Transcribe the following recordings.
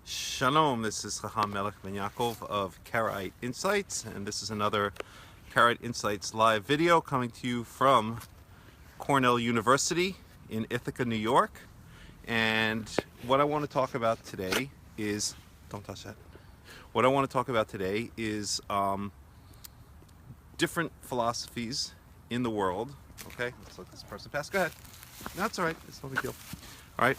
Shalom, this is Chacham Melech Ben Yaakov of Karaite Insights, and this is another Karaite Insights live video coming to you from Cornell University in Ithaca, New York. And what I want to talk about today is, don't touch that. What I want to talk about today is different philosophies in the world. Okay, let's let this person pass. Go ahead. That's all right. It's no big deal. All right.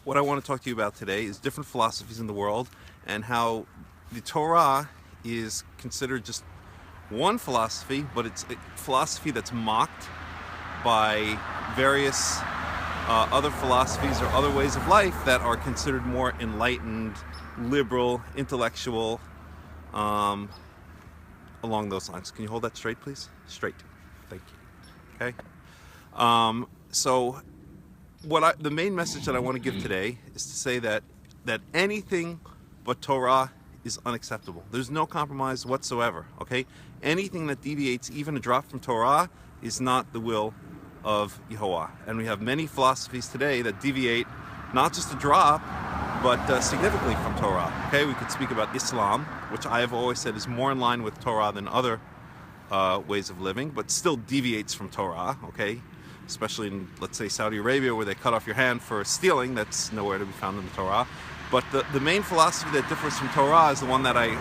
What I want to talk to you about today is different philosophies in the world and how the Torah is considered just one philosophy, but it's a philosophy that's mocked by various other philosophies or other ways of life that are considered more enlightened, liberal, intellectual, along those lines. Can you hold that straight, please? Straight. Thank you. Okay. So the main message that I want to give today is to say that anything but Torah is unacceptable. There's no compromise whatsoever. Okay. Anything that deviates even a drop from Torah is not the will of Yehovah. And we have many philosophies today that deviate not just a drop, but significantly from Torah. Okay, we could speak about Islam, which I have always said is more in line with Torah than other ways of living, but still deviates from Torah. Okay, especially in, let's say, Saudi Arabia, where they cut off your hand for stealing. That's nowhere to be found in the Torah. But the main philosophy that differs from Torah is the one that I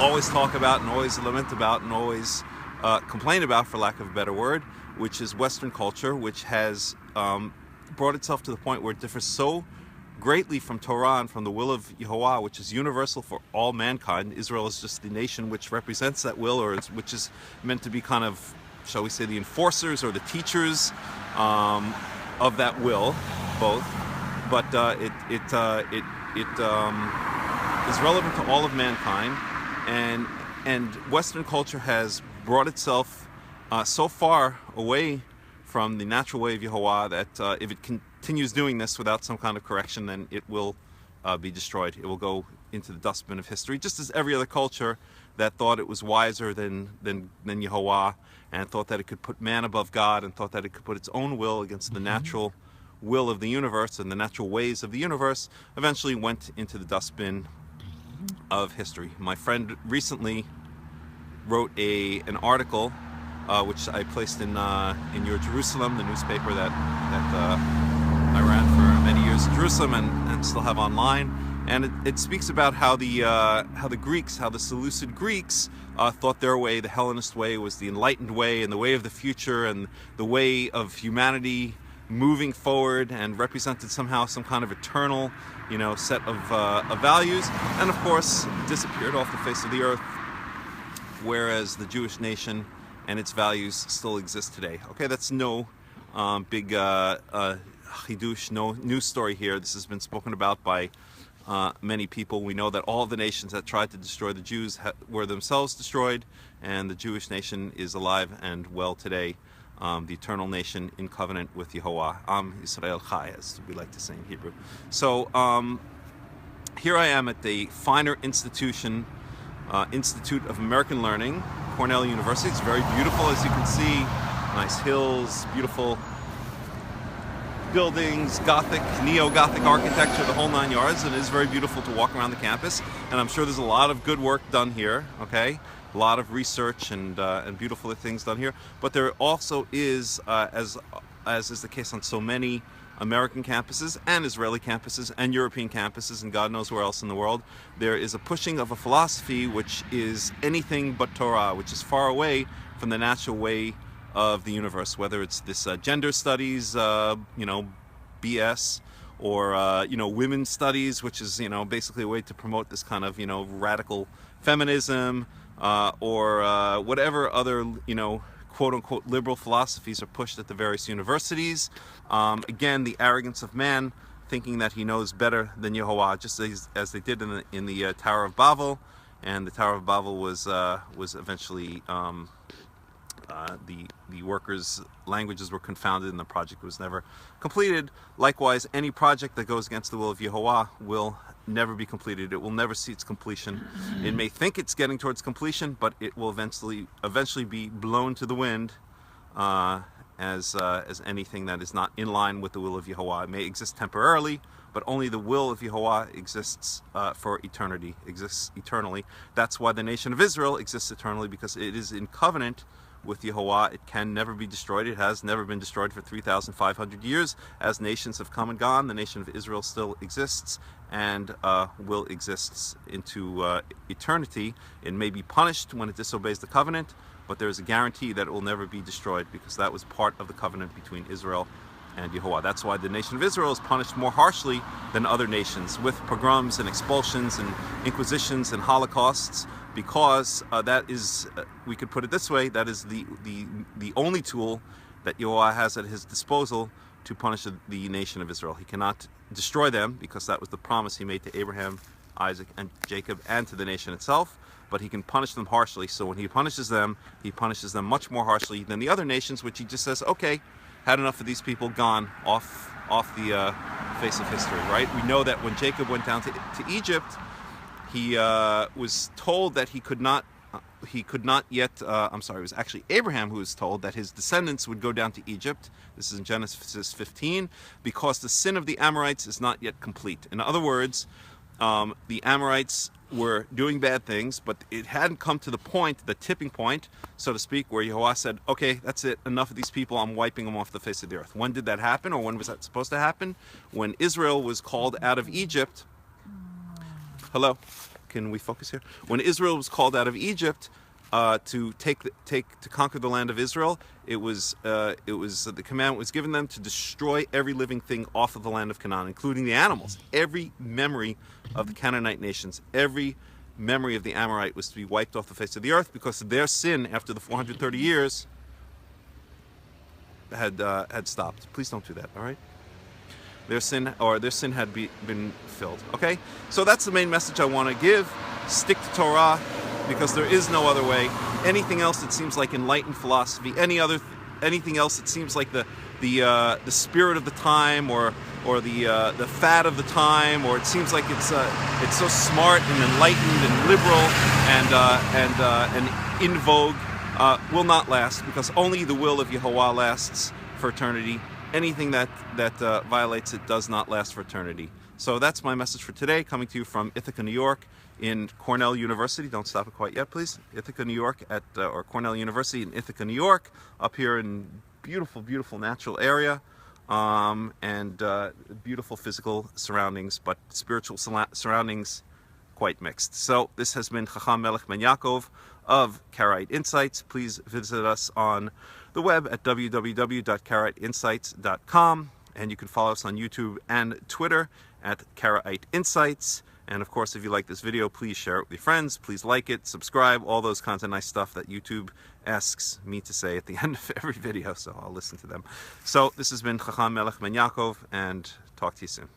always talk about and always lament about and always complain about, for lack of a better word, which is Western culture, which has brought itself to the point where it differs so greatly from Torah and from the will of Yehovah, which is universal for all mankind. Israel is just the nation which represents that will, or which is meant to be kind of, shall we say, the enforcers or the teachers of that will, both. But it is relevant to all of mankind, and Western culture has brought itself so far away from the natural way of Yehovah that if it continues doing this without some kind of correction, then it will be destroyed. It will go into the dustbin of history, just as every other culture that thought it was wiser than Yehovah, and thought that it could put man above God, and thought that it could put its own will against the natural will of the universe and the natural ways of the universe, eventually went into the dustbin of history. My friend recently wrote an article which I placed in Your Jerusalem, the newspaper that I ran for many years in Jerusalem and still have online. And it speaks about how the Greeks, how the Seleucid Greeks thought their way, the Hellenist way, was the enlightened way and the way of the future and the way of humanity moving forward, and represented somehow some kind of eternal, set of values, and of course disappeared off the face of the earth. Whereas the Jewish nation and its values still exist today. Okay, that's no big chidush, no news story here. This has been spoken about by many people. We know that all the nations that tried to destroy the Jews were themselves destroyed, and the Jewish nation is alive and well today, the eternal nation in covenant with Yehovah. Am Yisrael Chai, as we like to say in Hebrew. So here I am at the finer institution, Institute of American Learning, Cornell University. It's very beautiful, as you can see. Nice hills, beautiful buildings, Gothic, neo-Gothic architecture, the whole 9 yards, and it is very beautiful to walk around the campus. And I'm sure there's a lot of good work done here, okay? A lot of research and beautiful things done here. But there also is, as is the case on so many American campuses and Israeli campuses and European campuses and God knows where else in the world, there is a pushing of a philosophy which is anything but Torah, which is far away from the natural way of the universe, whether it's this gender studies, BS, or women's studies, which is basically a way to promote this kind of radical feminism, or whatever other quote-unquote liberal philosophies are pushed at the various universities. Again, the arrogance of man, thinking that he knows better than Yehovah, just as they did in the Tower of Babel. And the Tower of Babel was eventually the workers' languages were confounded and the project was never completed. Likewise, any project that goes against the will of Yehovah will never be completed. It will never see its completion. It may think it's getting towards completion, but it will eventually be blown to the wind as anything that is not in line with the will of Yehovah. It may exist temporarily, but only the will of Yehovah exists for eternity, exists eternally. That's why the nation of Israel exists eternally, because it is in covenant with Yehovah. It can never be destroyed. It has never been destroyed for 3,500 years. As nations have come and gone, the nation of Israel still exists and will exist into eternity. It may be punished when it disobeys the covenant, but there is a guarantee that it will never be destroyed, because that was part of the covenant between Israel and Yehovah. That's why the nation of Israel is punished more harshly than other nations, with pogroms and expulsions and inquisitions and holocausts, because that is, we could put it this way, that is the only tool that Yehovah has at his disposal to punish the nation of Israel. He cannot destroy them, because that was the promise he made to Abraham, Isaac, and Jacob, and to the nation itself. But he can punish them harshly. So when he punishes them much more harshly than the other nations, which he just says, okay, had enough of these people, gone off the face of history, right? We know that when Jacob went down to Egypt, he was told that he could not yet, I'm sorry, it was actually Abraham who was told that his descendants would go down to Egypt. This is in Genesis 15, because the sin of the Amorites is not yet complete. In other words, the Amorites were doing bad things, but it hadn't come to the point, the tipping point, so to speak, where Yehovah said, okay, that's it, enough of these people, I'm wiping them off the face of the earth. When did that happen, or when was that supposed to happen? When Israel was called out of Egypt. Hello? Can we focus here? When Israel was called out of Egypt to conquer the land of Israel, it was the command was given them to destroy every living thing off of the land of Canaan, including the animals. Every memory of the Canaanite nations, every memory of the Amorite was to be wiped off the face of the earth, because their sin after the 430 years had stopped. Please don't do that, all right? Their sin had been filled. Okay, so that's the main message I want to give. Stick to Torah, because there is no other way. Anything else that seems like enlightened philosophy, anything else that seems like the spirit of the time, or the fad of the time, or it seems like it's so smart and enlightened and liberal and in vogue, will not last, because only the will of Yehovah lasts for eternity. Anything that violates it does not last for eternity. So that's my message for today, coming to you from Ithaca, New York, in Cornell University. Don't stop it quite yet, please. Ithaca, New York, or Cornell University in Ithaca, New York, up here in beautiful, beautiful natural area, and beautiful physical surroundings, but spiritual surroundings quite mixed. So this has been Chacham Melech Ben Yaakov of Karaite Insights. Please visit us on the web at www.karaiteinsights.com, and you can follow us on YouTube and Twitter at Karaite Insights. And of course, if you like this video, please share it with your friends, please like it, subscribe, all those kinds of nice stuff that YouTube asks me to say at the end of every video, so I'll listen to them. So this has been Chacham Melech Ben Yaakov, and talk to you soon.